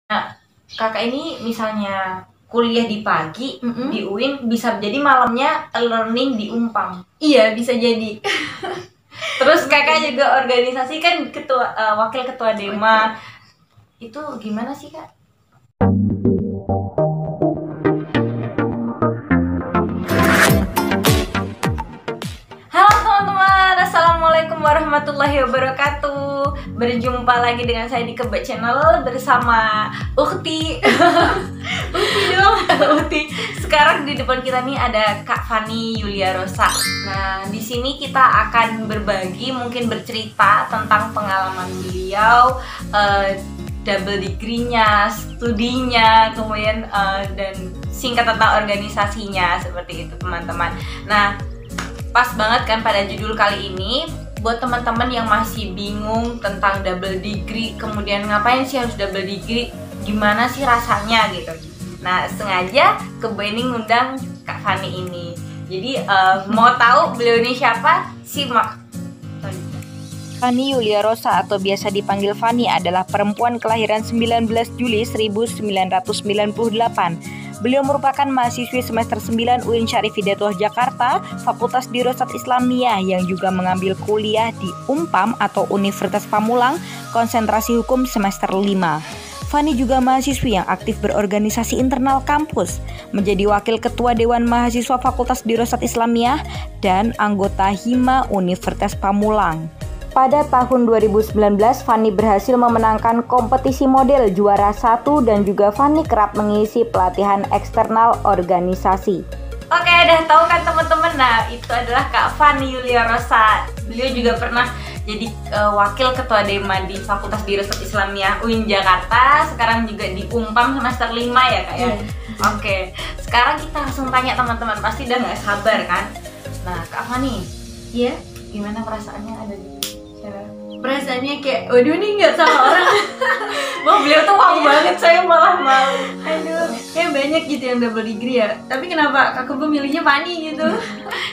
Nah, kakak ini misalnya kuliah di pagi di UIN, bisa jadi malamnya learning di Umpam. Iya, bisa jadi. Terus kakak juga organisasi kan ketua wakil ketua Dema. Itu gimana sih, Kak? Halo teman-teman, assalamualaikum warahmatullahi wabarakatuh. Berjumpa lagi dengan saya di Kebak Channel bersama Ukti. Ukti dong, Ukti. Sekarang di depan kita nih ada Kak Fani Yulia Rosa. Nah, di sini kita akan berbagi, mungkin bercerita tentang pengalaman beliau, double degree-nya, studinya, kemudian dan singkat tentang organisasinya, seperti itu teman-teman. Nah, pas banget kan pada judul kali ini buat teman-teman yang masih bingung tentang double degree, kemudian ngapain sih harus double degree, gimana sih rasanya gitu. Nah, sengaja ke Beni ngundang Kak Fani ini. Jadi mau tahu beliau ini siapa? Simak. Fani Yulia Rosa atau biasa dipanggil Fani adalah perempuan kelahiran 19 Juli 1998. Beliau merupakan mahasiswi semester 9 UIN Syarif Hidayatullah Jakarta, Fakultas Dirosat Islamiyah yang juga mengambil kuliah di Umpam atau Universitas Pamulang, konsentrasi hukum semester 5. Fani juga mahasiswi yang aktif berorganisasi internal kampus, menjadi wakil ketua Dewan Mahasiswa Fakultas Dirosat Islamiyah dan anggota Hima Universitas Pamulang. Pada tahun 2019, Fani berhasil memenangkan kompetisi model juara 1 dan juga Fani kerap mengisi pelatihan eksternal organisasi. Oke, udah tahu kan teman-teman? Nah, itu adalah Kak Fani Yulia Rosa. Beliau juga pernah jadi wakil ketua Dema di Fakultas Dirosat Islamiyah UIN Jakarta. Sekarang juga di Umpam semester 5 ya, Kak ya? Oke, sekarang kita langsung tanya teman-teman. Pasti udah nggak sabar kan? Nah, Kak Fani, Iya, gimana perasaannya ada di perasaannya kayak, waduh nih nggak sama orang. Wah, beliau tuh wow banget, saya malah malu. Aduh, kayak banyak gitu yang double degree ya. Tapi kenapa Kak Kubu milihnya Fani gitu?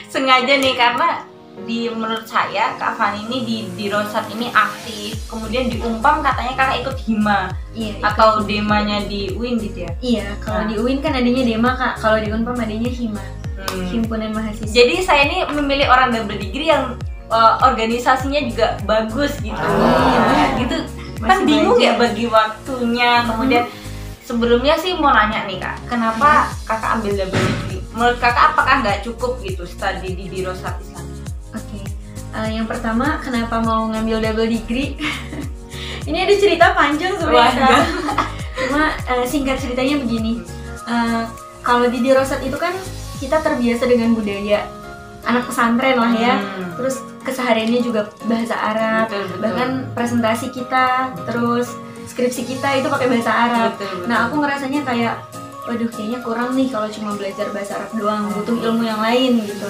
Sengaja nih, karena menurut saya Kak Fani ini di Rosat ini aktif. Kemudian di Umpam katanya kakak ikut Hima. Iya, atau Demanya di UIN gitu ya? Iya, kalau di UIN kan adanya Dema Kak, kalau di Unpam adanya Hima, Himpunan Mahasiswa. Jadi saya ini memilih orang double degree yang organisasinya juga bagus gitu. Gitu. Kan bingung ya bagi waktunya. Kemudian sebelumnya sih mau nanya nih Kak, kenapa kakak ambil double degree? Menurut kakak apakah nggak cukup gitu study di Dirosat Islam? Oke, yang pertama kenapa mau ngambil double degree? Ini ada cerita panjang sebenarnya. Cuma singkat ceritanya begini, kalau di Dirosat itu kan kita terbiasa dengan budaya anak pesantren lah ya. Terus kesehariannya juga bahasa Arab, betul. Bahkan presentasi kita, terus skripsi kita itu pakai bahasa Arab. Betul. Nah, aku ngerasanya kayak, waduh kayaknya kurang nih kalau cuma belajar bahasa Arab doang, butuh ilmu yang lain gitu.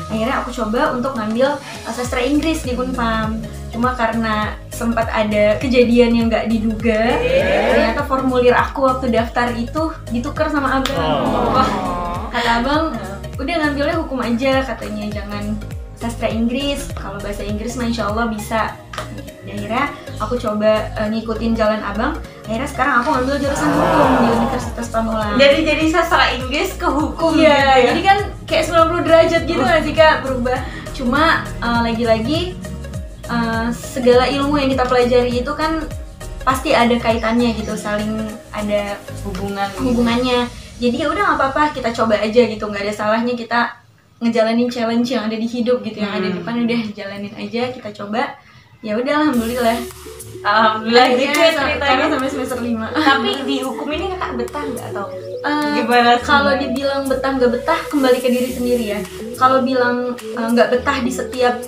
Akhirnya aku coba untuk ngambil sastra Inggris di Unpam. Cuma karena sempat ada kejadian yang nggak diduga, ternyata formulir aku waktu daftar itu ditukar sama abang. Wah, kata abang, udah ngambilnya hukum aja katanya, jangan sastra Inggris, kalau bahasa Inggris mah insya Allah bisa. Akhirnya aku coba ngikutin jalan abang. Akhirnya sekarang aku ngambil jurusan hukum di Universitas Pamulang. Jadi sastra Inggris ke hukum. Iya, gitu ya? jadi kan kayak 90 derajat gitu nggak sih Kak, berubah. Cuma lagi-lagi segala ilmu yang kita pelajari itu kan pasti ada kaitannya gitu, saling ada hubungannya. Jadi ya udah nggak apa-apa, kita coba aja gitu, nggak ada salahnya kita ngejalanin challenge yang ada di hidup gitu, yang ada di depan udah jalanin aja, kita coba. Ya udah, alhamdulillah gitu ya ceritanya sampai semester 5. Tapi di hukum ini kakak betah nggak atau gimana? Kalau dibilang betah nggak betah kembali ke diri sendiri ya. Kalau bilang nggak betah di setiap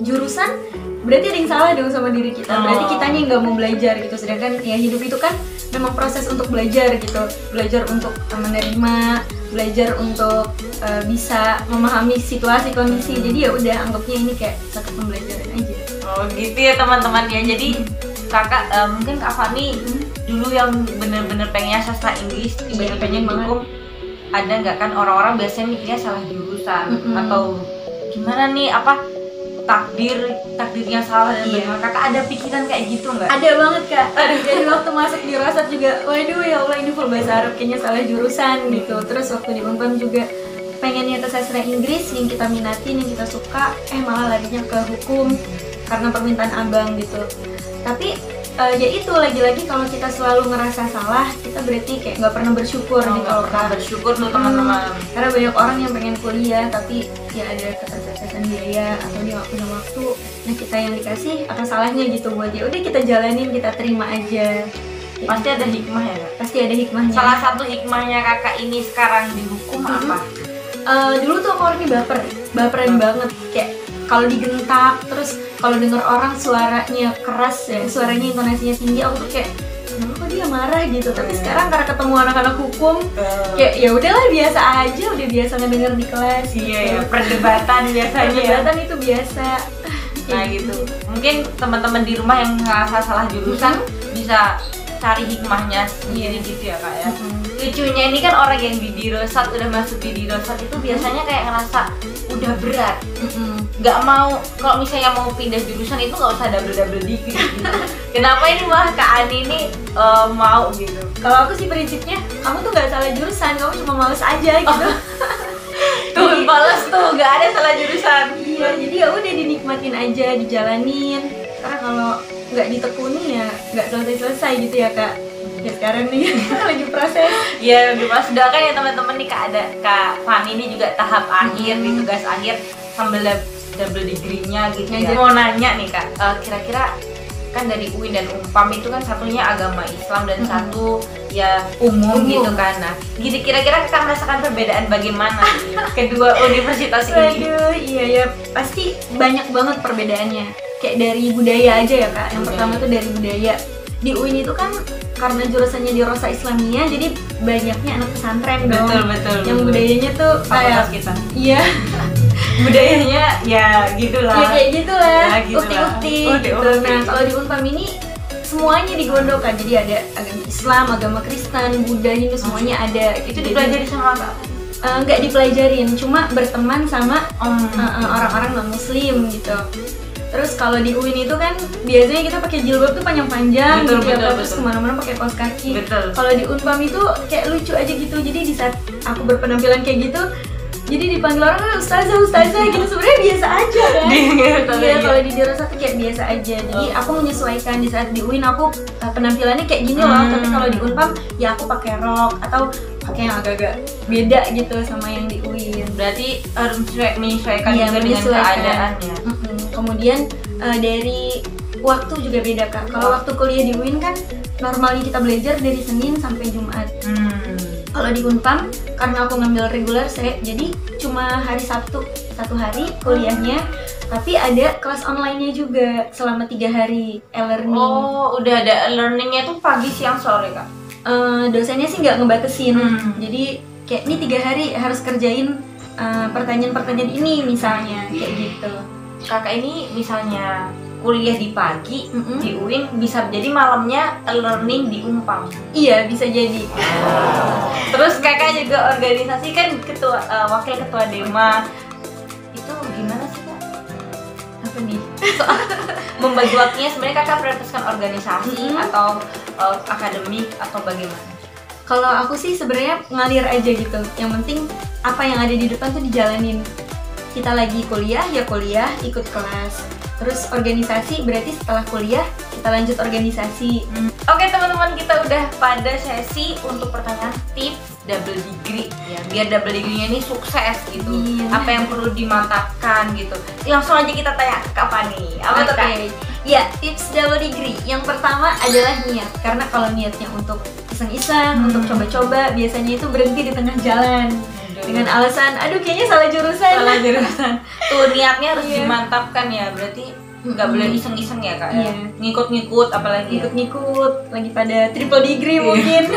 jurusan, berarti ada yang salah dong sama diri kita. Berarti kitanya yang nggak mau belajar gitu. Sedangkan ya hidup itu kan memang proses untuk belajar gitu. Belajar untuk menerima, belajar untuk bisa memahami situasi, kondisi. Jadi ya udah, anggapnya ini kayak satu pembelajaran aja. Oh gitu ya teman-teman ya. Jadi kakak mungkin Kak Fani dulu yang bener-bener pengen sastra Inggris, tiba-tiba pengen hukum, ada nggak kan orang-orang biasanya mikirnya salah jurusan atau gimana nih, apa takdirnya salah dan Iya. bagaimana? Kakak ada pikiran kayak gitu nggak? Ada banget kak. Jadi waktu masuk di Rosat juga, waduh ya Allah ini full bahasa Arab kayaknya salah jurusan gitu. Terus waktu di Unpam juga pengennya ke sastra Inggris yang kita minatin, yang kita suka, malah larinya ke hukum karena permintaan abang gitu. Tapi ya itu lagi-lagi kalau kita selalu ngerasa salah, kita berarti kayak nggak pernah bersyukur nih kalau pernah kak. bersyukur tuh teman-teman. Karena banyak orang yang pengen kuliah tapi ya ada keterbatasan biaya atau dia nggak punya waktu. Nah kita yang dikasih apa salahnya gitu buat ya udah kita jalanin, kita terima aja. Pasti ada hikmah ya Kak? Pasti ada hikmahnya. Salah satu hikmahnya kakak ini sekarang di hukum apa? Dulu tuh aku orangnya baperan banget, kayak kalau digentak, terus kalau denger orang suaranya keras ya, suaranya intonasinya tinggi, aku tuh kayak kenapa kok dia marah gitu. Tapi sekarang karena ketemu anak-anak hukum, kayak ya udahlah biasa aja, udah biasa ngedenger di kelas. Iya ya, perdebatan biasanya. Perdebatan itu biasa. Nah gitu. Mungkin teman-teman di rumah yang ngerasa salah jurusan bisa cari hikmahnya sendiri gitu ya kak ya. Lucunya ini kan orang yang di Dirosat udah masuk di Dirosat itu biasanya kayak ngerasa udah berat, nggak mau, kalau misalnya mau pindah jurusan itu nggak usah double degree gitu. Kenapa ini malah Kak Ani ini mau gitu? Kalau aku sih prinsipnya, kamu tuh nggak salah jurusan, kamu cuma males aja gitu. Tuh balas tuh, nggak ada salah jurusan. Iya, jadi ya udah dinikmatin aja, dijalanin. Karena kalau nggak ditekuni ya nggak selesai gitu ya kak. Ya sekarang nih lagi proses. Iya, lagi proses. Doakan ya teman-teman nih Kak Fani ini juga tahap akhir nih, tugas akhir sambil double degree-nya gitu ya. Mau nanya nih Kak, kira-kira kan dari UIN dan Unpam itu kan satunya agama Islam dan satu ya umum gitu kan. Nah, kira-kira Kakak merasakan perbedaan bagaimana kedua universitas ini? Waduh, iya ya pasti banyak banget perbedaannya. Kayak dari budaya aja ya kak. Yang pertama tuh dari budaya. Di UIN itu kan karena jurusannya di Rosa Islamiyah, jadi banyaknya anak pesantren dong. Betul. Yang budayanya tuh kayak kita. iya. Budayanya ya gitulah. Ya kayak gitulah. Ya, gitulah. Ukti-ukti gitu. Ukti-ukti. Nah, kalau di Unpam ini semuanya digondolkan. Jadi ada agama Islam, agama Kristen, Buddha, Hindu semuanya ada. Itu dipelajari sama Kak? Nggak dipelajarin, cuma berteman sama orang-orang non Muslim gitu. Terus kalau di UIN itu kan biasanya kita pakai jilbab tuh panjang-panjang gitu ya, terus kemana-mana pakai kaos kaki. Kalau di Unpam itu kayak lucu aja gitu. Jadi di saat aku berpenampilan kayak gitu, jadi dipanggil orang ustazah gitu, sebenarnya biasa aja kan. Iya, kalau di Dirosat tuh kayak biasa aja. Jadi aku menyesuaikan. Di saat di UIN aku penampilannya kayak gini loh, tapi kalau di Unpam ya aku pakai rok atau pakai yang agak-agak beda gitu sama yang di UIN. Berarti harus menyesuaikan Iya, juga dengan keadaannya. Kemudian dari waktu juga beda kak. Kalau waktu kuliah di UIN kan normalnya kita belajar dari Senin sampai Jumat. Kalau di Unpam karena aku ngambil regular jadi cuma hari Sabtu satu hari kuliahnya, tapi ada kelas online-nya juga selama 3 hari e-learning. Oh, udah ada e-learningnya tuh pagi, siang, sore kak? Dosennya sih nggak ngebatesin. Jadi kayak ini 3 hari harus kerjain pertanyaan-pertanyaan ini misalnya kayak gitu. Kakak ini misalnya kuliah di pagi di UIN, bisa jadi malamnya learning di Unpam. Iya, bisa jadi. Terus kakak juga organisasi kan wakil ketua Dema. Itu gimana sih kak? Apa nih? Membagi waktunya sebenarnya kakak prioritaskan organisasi atau akademik atau bagaimana? Kalau aku sih sebenarnya ngalir aja gitu. Yang penting apa yang ada di depan tuh dijalanin. Kita lagi kuliah ya kuliah, ikut kelas. Terus organisasi berarti setelah kuliah kita lanjut organisasi. Oke teman-teman, kita udah pada sesi untuk pertanyaan tips double degree ya, biar double degree-nya ini sukses gitu. Apa yang perlu dimantapkan gitu. Langsung aja kita tanya ke Kak Fani. Apa tuh Kak? Ya, tips double degree. Yang pertama adalah niat. Karena kalau niatnya untuk iseng-iseng, untuk coba-coba, biasanya itu berhenti di tengah jalan. Dengan alasan, aduh kayaknya salah jurusan. Tuh niatnya harus dimantapkan ya, berarti nggak boleh iseng-iseng ya kak ya. Ngikut-ngikut apalagi ngikut-ngikut lagi pada triple degree mungkin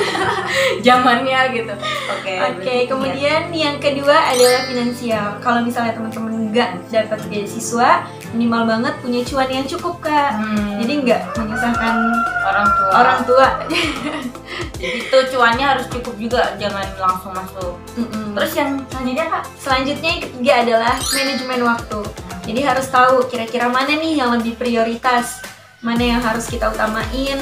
zamannya gitu. Oke, kemudian yang kedua adalah finansial. Kalau misalnya teman-teman nggak dapat beasiswa, minimal banget punya cuan yang cukup kak. Jadi nggak menyusahkan orang tua. Jadi itu cuannya harus cukup juga, jangan langsung masuk. Terus yang selanjutnya kak? Selanjutnya yang ketiga adalah manajemen waktu. Jadi harus tahu kira-kira mana nih yang lebih prioritas, mana yang harus kita utamain.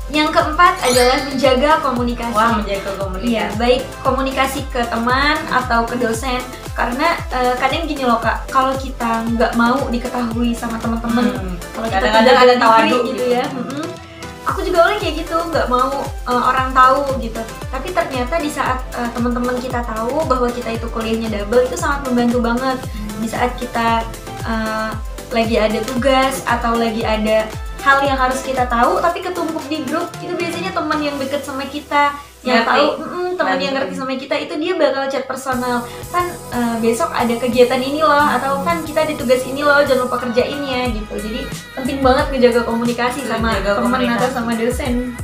Yang keempat adalah menjaga komunikasi. Wah, menjaga komunikasi. Iya, baik komunikasi ke teman atau ke dosen. Karena kadang gini loh Kak, kalau kita nggak mau diketahui sama teman-teman, kalau kita kadang-kadang ada tawadu gitu ya. Aku juga awalnya kayak gitu, nggak mau orang tahu gitu. Tapi ternyata di saat teman-teman kita tahu bahwa kita itu kuliahnya double, itu sangat membantu banget. Di saat kita lagi ada tugas atau lagi ada hal yang harus kita tahu tapi ketumpuk di grup, itu biasanya teman yang deket sama kita yang tahu, teman yang ngerti sama kita itu dia bakal chat personal kan, besok ada kegiatan ini loh, atau kan kita ada tugas ini loh, jangan lupa kerjainnya gitu. Jadi penting banget ngejaga komunikasi sama teman atau sama dosen.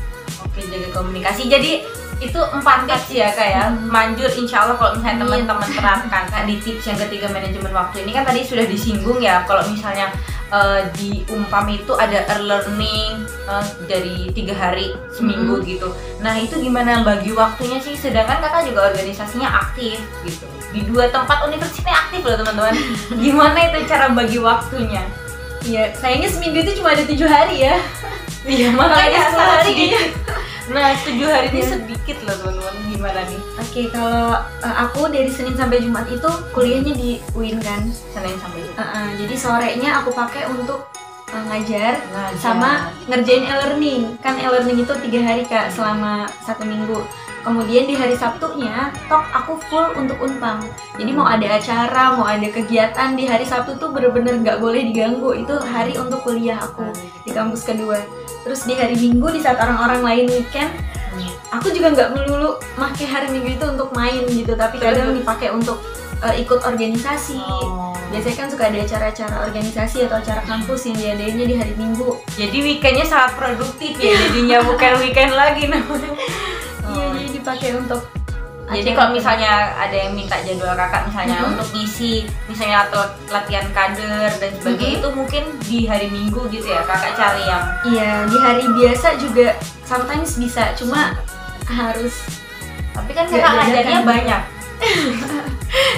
Oke, jaga komunikasi. Jadi itu 4 tips ya Kak ya. Manjur insya Allah kalau misalnya teman-teman terapkan. Kak, di tips yang ketiga manajemen waktu ini kan tadi sudah disinggung ya, kalau misalnya di Umpam itu ada early learning dari 3 hari seminggu gitu. Nah itu gimana bagi waktunya sih? Sedangkan Kakak juga organisasinya aktif gitu. Di 2 tempat universitasnya aktif loh teman-teman. Gimana itu cara bagi waktunya? Iya, sayangnya seminggu itu cuma ada 7 hari ya. Iya, makanya 10 hari sedikit. Nah 7 hari ini sedikit loh teman-teman. Gimana nih? Oke, kalau aku dari Senin sampai Jumat itu kuliahnya di UIN kan. Senin sampai Jumat. Jadi sorenya aku pakai untuk ngajar sama ngerjain e-learning. Kan e-learning itu 3 hari Kak selama 1 minggu. Kemudian di hari Sabtunya, aku full untuk Unpam. Jadi mau ada acara, mau ada kegiatan di hari Sabtu tuh bener-bener nggak boleh diganggu. Itu hari untuk kuliah aku di kampus kedua. Terus di hari Minggu di saat orang-orang lain weekend, aku juga nggak melulu pakai hari Minggu itu untuk main gitu. Tapi kadang dipakai untuk ikut organisasi. Biasanya kan suka ada acara-acara organisasi atau acara kampus yang diadainnya di hari Minggu. Jadi weekendnya sangat produktif ya, jadinya bukan weekend lagi namanya. Iya, jadi dipakai untuk. Jadi kalau misalnya ada yang minta jadwal Kakak misalnya untuk isi, misalnya latihan kader dan sebagainya, itu mungkin di hari Minggu gitu ya Kakak cari yang. Iya, di hari biasa juga sometimes bisa, cuma harus. Tapi kan Kakak ngajarnya banyak.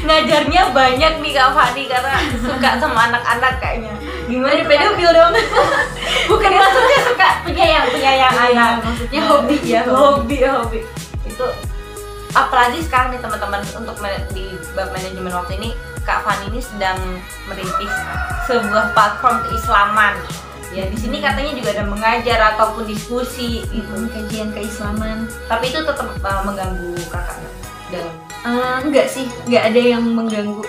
Ngajarnya banyak nih Kak Fani karena suka sama anak-anak kayaknya. Gimana di pedofil dong? Bukan maksudnya suka penyayang anak. Maksudnya hobi ya, hobi. Itu apalagi sekarang nih teman-teman, untuk di bab manajemen waktu ini Kak Fani ini sedang merintis sebuah platform keislaman. Ya di sini katanya juga ada mengajar ataupun diskusi gitu, kajian keislaman. Tapi itu tetap mengganggu Kakak dalam? Enggak sih, enggak ada yang mengganggu.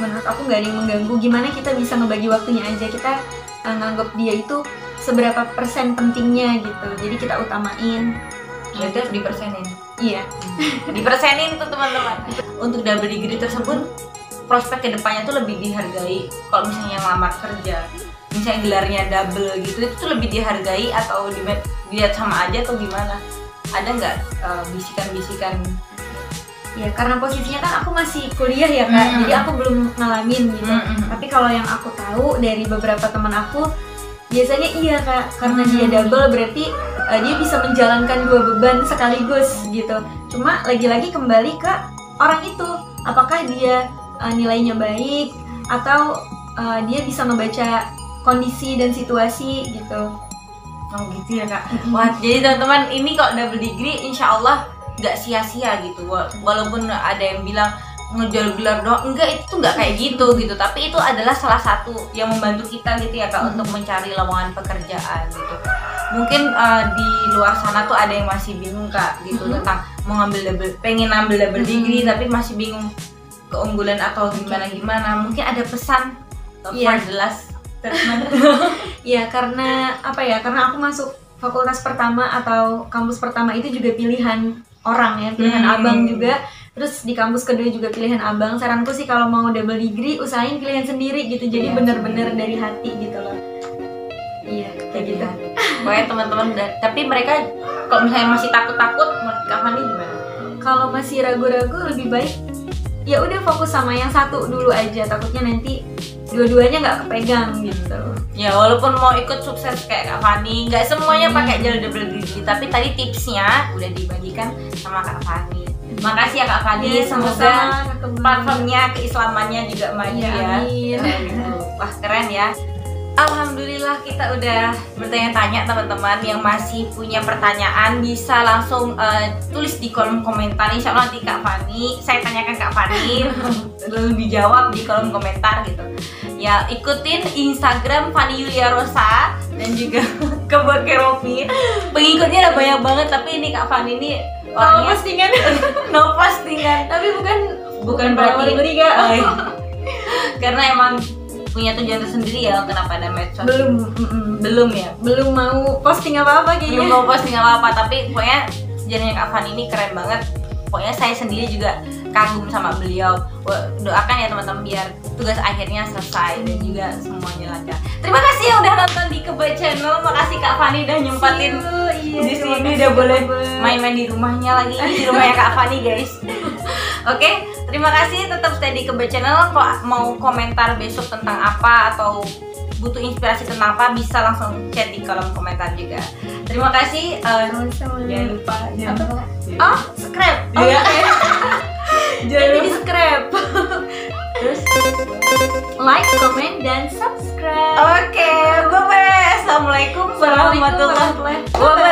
Menurut aku nggak ada yang mengganggu. Gimana kita bisa ngebagi waktunya aja, kita nganggap dia itu seberapa persen pentingnya gitu. Jadi kita utamain. Berarti harus dipersenin. Iya. Dipersenin tuh teman-teman. Untuk double degree tersebut prospek kedepannya tuh lebih dihargai. Kalau misalnya ngelamar kerja, misalnya gelarnya double gitu, itu tuh lebih dihargai atau dilihat sama aja atau gimana? Ada nggak bisikan-bisikan? Ya karena posisinya kan aku masih kuliah ya Kak, jadi aku belum ngalamin gitu. Tapi kalau yang aku tahu dari beberapa teman aku, biasanya iya Kak, karena dia double berarti dia bisa menjalankan 2 beban sekaligus gitu. Cuma lagi-lagi kembali ke orang itu, apakah dia nilainya baik atau dia bisa membaca kondisi dan situasi gitu. Oh gitu ya Kak. Wah, jadi teman-teman ini kalau double degree insya Allah nggak sia-sia gitu, walaupun ada yang bilang ngejual gelar doang, enggak, itu tuh nggak kayak gitu, tapi itu adalah salah satu yang membantu kita gitu ya Kak untuk mencari lowongan pekerjaan gitu. Mungkin di luar sana tuh ada yang masih bingung Kak gitu tentang mau pengen ngambil double degree tapi masih bingung keunggulan atau gimana. Mungkin ada pesan for the last statement. Ya karena apa ya, karena aku masuk fakultas pertama atau kampus pertama itu juga pilihan orang ya, pilihan abang juga. Terus di kampus kedua juga pilihan abang. Saranku sih kalau mau double degree usahain pilihan sendiri gitu. Jadi bener-bener dari hati gitu loh. Iya, kayak gitu. Pokoknya teman-teman, tapi mereka kalau misalnya masih takut-takut, menurut Kak Fani gimana? Kalau masih ragu-ragu lebih baik ya udah fokus sama yang satu dulu aja. Takutnya nanti dua-duanya nggak kepegang gitu. Ya walaupun mau ikut sukses kayak Kak Fani, nggak semuanya pakai jalur double degree. Tapi tadi tipsnya udah dibagikan sama Kak Fani. Makasih ya Kak Fani, semoga platformnya keislamannya juga maju ya. Amin. Wah keren ya. Alhamdulillah kita udah bertanya-tanya teman-teman. Yang masih punya pertanyaan bisa langsung tulis di kolom komentar. Insya Allah nanti Kak Fani, saya tanyakan Kak Fani lalu dijawab di kolom komentar gitu. Ya ikutin Instagram Fani Yulia Rosa dan juga Kebun Keropi. Pengikutnya udah banyak banget, tapi ini Kak Fani ini orangnya postingan. no postingan. Tapi bukan berarti beli Kak. Karena emang punya tujuan tersendiri ya kenapa ada medsos. Belum Ya. Belum mau posting apa-apa kayaknya. Belum mau posting apa-apa, tapi pokoknya sejarahnya Kak Fani ini keren banget. Pokoknya saya sendiri juga kagum sama beliau. Doakan ya teman-teman biar tugas akhirnya selesai dan juga semuanya lancar. Terima kasih yang udah nonton di Kebe Channel. Makasih Kak Fani udah nyempatin di sini, udah boleh main-main di rumahnya lagi. Ini di rumahnya Kak Fani guys. Oke, terima kasih, tetap stay di Kebe Channel. Kalau mau komentar besok tentang apa atau butuh inspirasi tentang apa, bisa langsung chat di kolom komentar juga. Terima kasih. Jangan lupa subscribe. Iya. Jangan Di subscribe. Terus Like, comment, dan subscribe. oke, bye bye. Assalamualaikum warahmatullahi wabarakatuh.